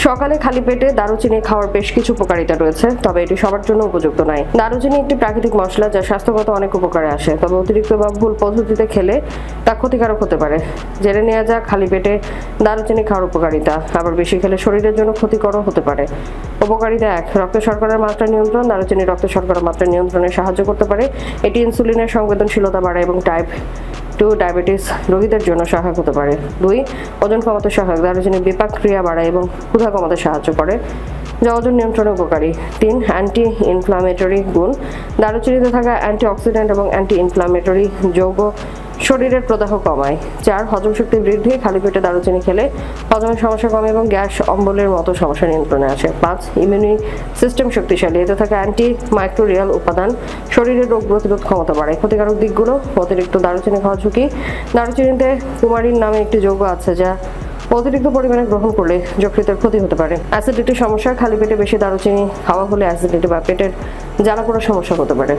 সকালে খালি পেটে দারুচিনি খাওয়ার বেশ কিছু উপকারিতা রয়েছে, তবে এটি সবার জন্য উপযুক্ত নয়। দারুচিনি একটি প্রাকৃতিক মশলা যা স্বাস্থ্যগত অনেক উপকারে আসে, তবে অতিরিক্ত বা ভুল পদ্ধতিতে খেলে তা ক্ষতিকারক হতে পারে। জেনে নেওয়া যাক খালি পেটে দারুচিনি খাওয়ার উপকারিতা। আবার বেশি খেলে শরীরের জন্য ক্ষতিকরও হতে পারে। উপকারিতা 1, রক্ত শর্করার মাত্রা নিয়ন্ত্রণ। দারুচিনি রক্ত শর্করার মাত্রা নিয়ন্ত্রণে সাহায্য করতে পারে। এটি ইনসুলিনের সংবেদনশীলতা বাড়ায় এবং টাইপ 2 ডায়াবেটিস রোগীদের জন্য সহায়ক হতে পারে। 2, ওজন কমাতে সহায়ক। দারুচিনি বিপাক ক্রিয়া বাড়ায় এবং ক্ষুধা কমাতে সাহায্য করে, যা ওজন নিয়ন্ত্রণে উপকারী। 3, অ্যান্টি ইনফ্লামেটরি গুণ। দারুচিনিতে থাকা অ্যান্টিঅক্সিডেন্ট এবং অ্যান্টি ইনফ্লামেটরি যৌগ শরীরের প্রদাহ কমায়। 4, হজম শক্তি বৃদ্ধি। খালি পেটে দারুচিনি খেলে হজমের সমস্যা কমে এবং গ্যাস অম্বলের মতো সমস্যা নিয়ন্ত্রণে আসে। 5, ইমিউনি সিস্টেম শক্তিশালী। এতে থাকা অ্যান্টি মাইক্রোরিয়াল উপাদান শরীরের রোগ প্রতিরোধ ক্ষমতা বাড়ায়। ক্ষতিকারক দিকগুলো: অতিরিক্ত দারুচিনি খাওয়া ঝুঁকি। দারুচিনিতে কুমারিন নামে একটি যৌগ আছে যা অতিরিক্ত পরিমাণে গ্রহণ করলে যকৃতের ক্ষতি হতে পারে। অ্যাসিডিটির সমস্যা। খালি পেটে বেশি দারুচিনি খাওয়া হলে অ্যাসিডিটি বা পেটের জ্বালা পোড়ার সমস্যা হতে পারে।